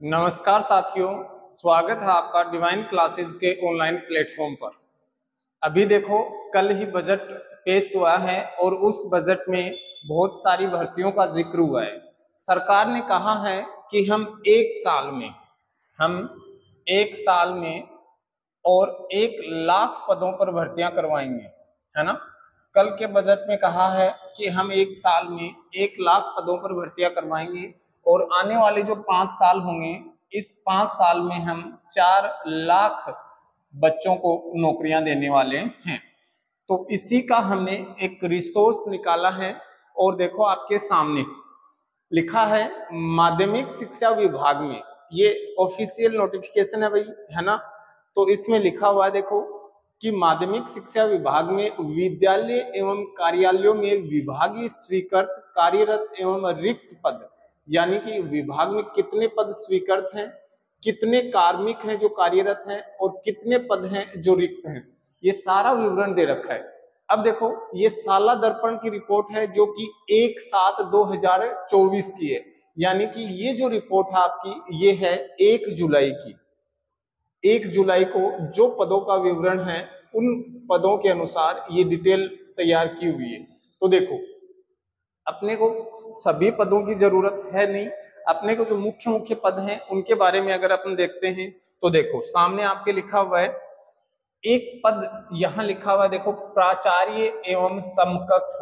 नमस्कार साथियों, स्वागत है आपका डिवाइन क्लासेस के ऑनलाइन प्लेटफॉर्म पर। अभी देखो, कल ही बजट पेश हुआ है और उस बजट में बहुत सारी भर्तियों का जिक्र हुआ है। सरकार ने कहा है कि हम एक साल में और 1 लाख पदों पर भर्तियां करवाएंगे, है ना। कल के बजट में कहा है कि हम 1 साल में 1 लाख पदों पर भर्तियां करवाएंगे और आने वाले जो 5 साल होंगे, इस 5 साल में हम 4 लाख बच्चों को नौकरियां देने वाले हैं। तो इसी का हमने एक रिसोर्स निकाला है और देखो आपके सामने लिखा है माध्यमिक शिक्षा विभाग में। ये ऑफिशियल नोटिफिकेशन है भाई, है ना। तो इसमें लिखा हुआ है देखो कि माध्यमिक शिक्षा विभाग में विद्यालय एवं कार्यालयों में विभागीय स्वीकृत कार्यरत एवं रिक्त पद, यानी कि विभाग में कितने पद स्वीकृत हैं, कितने कार्मिक हैं जो कार्यरत हैं और कितने पद हैं जो रिक्त हैं, ये सारा विवरण दे रखा है। अब देखो, ये साला दर्पण की रिपोर्ट है जो कि 1/7/2024 की है, यानी कि ये जो रिपोर्ट है आपकी, ये है 1 जुलाई की। 1 जुलाई को जो पदों का विवरण है उन पदों के अनुसार ये डिटेल तैयार की हुई है। तो देखो, अपने को सभी पदों की जरूरत है नहीं, अपने को जो मुख्य मुख्य पद हैं उनके बारे में अगर अपन देखते हैं तो देखो सामने आपके लिखा हुआ है एक पद, यहां लिखा हुआ है देखो प्राचार्य एवं समकक्ष,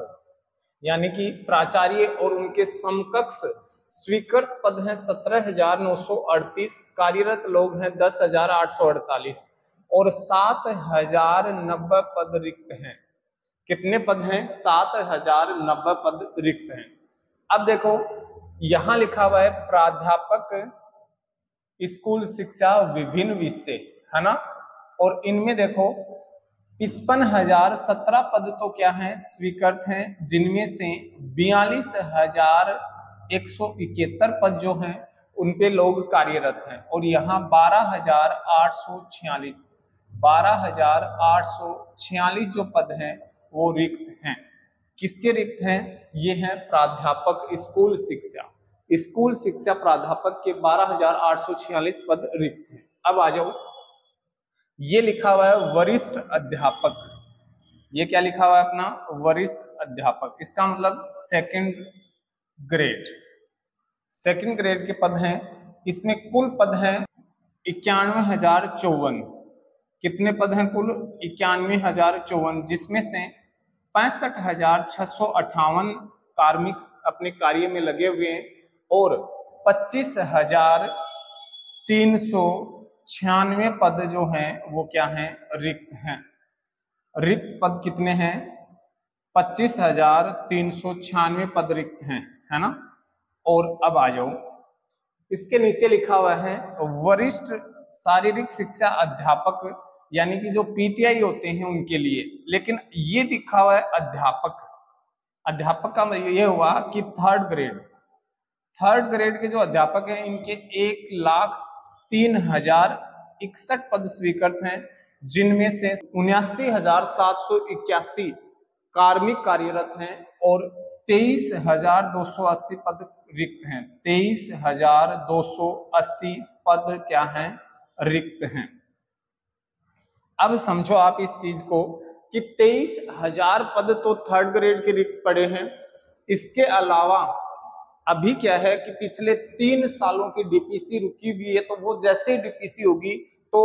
यानी कि प्राचार्य और उनके समकक्ष स्वीकृत पद हैं 17,938, कार्यरत लोग हैं 10,848 और 7,090 पद रिक्त हैं। कितने पद हैं? 7,090 पद रिक्त हैं। अब देखो यहां लिखा हुआ है प्राध्यापक स्कूल शिक्षा विभिन्न विषय, है ना। और इनमें देखो 55,017 पद तो क्या हैं? स्वीकृत हैं, जिनमें से 42,171 पद जो हैं उन पे लोग कार्यरत हैं और यहाँ 12,846 जो पद हैं वो रिक्त हैं। किसके रिक्त हैं? ये हैं प्राध्यापक स्कूल शिक्षा प्राध्यापक के 12,846 पद रिक्त हैं। अब आ जाओ, ये लिखा हुआ है वरिष्ठ अध्यापक। ये क्या लिखा हुआ है अपना? वरिष्ठ अध्यापक। इसका मतलब सेकंड ग्रेड के पद हैं। इसमें कुल पद हैं 91,054। कितने पद हैं कुल? 91,054, जिसमें से 65,658 कार्मिक अपने कार्य में लगे हुए हैं और 25,396 पद जो हैं वो क्या हैं? रिक्त हैं। रिक्त पद कितने हैं? 25,396 पद रिक्त हैं, है ना। और अब आ जाओ, इसके नीचे लिखा हुआ है वरिष्ठ शारीरिक शिक्षा अध्यापक, यानी कि जो पीटीआई होते हैं उनके लिए, लेकिन ये लिखा हुआ है अध्यापक का ये हुआ कि थर्ड ग्रेड के जो अध्यापक हैं इनके 1,03,061 पद स्वीकृत हैं, जिनमें से 79,781 कार्मिक कार्यरत हैं और 23,280 पद रिक्त हैं। 23,280 पद क्या हैं? रिक्त हैं। अब समझो आप इस चीज को कि 23,000 पद तो थर्ड ग्रेड के रिक्त पड़े हैं। इसके अलावा अभी क्या है कि पिछले 3 सालों की डीपीसी रुकी हुई है, तो वो जैसे ही डीपीसी होगी तो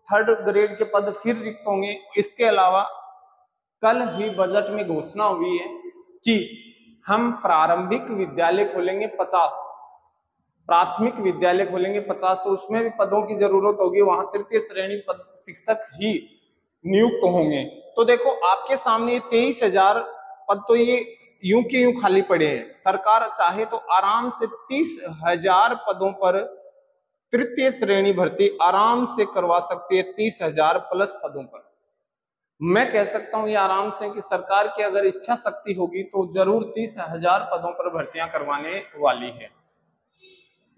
थर्ड ग्रेड के पद फिर रिक्त होंगे। इसके अलावा कल ही बजट में घोषणा हुई है कि हम प्रारंभिक विद्यालय खोलेंगे 50, प्राथमिक विद्यालय खोलेंगे 50, तो उसमें भी पदों की जरूरत होगी। वहां तृतीय श्रेणी पद शिक्षक ही नियुक्त होंगे। तो देखो आपके सामने 23,000 पद तो ये यूं के यूं खाली पड़े हैं। सरकार चाहे तो आराम से 30,000 पदों पर तृतीय श्रेणी भर्ती आराम से करवा सकती है। 30,000 प्लस पदों पर मैं कह सकता हूं ये आराम से कि सरकार की अगर इच्छा शक्ति होगी तो जरूर 30,000 पदों पर भर्तियां करवाने वाली है।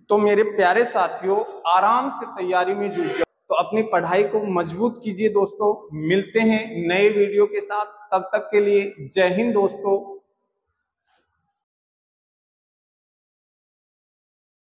तो मेरे प्यारे साथियों, आराम से तैयारी में जुट जाओ, तो अपनी पढ़ाई को मजबूत कीजिए दोस्तों। मिलते हैं नए वीडियो के साथ, तब तक के लिए जय हिंद दोस्तों।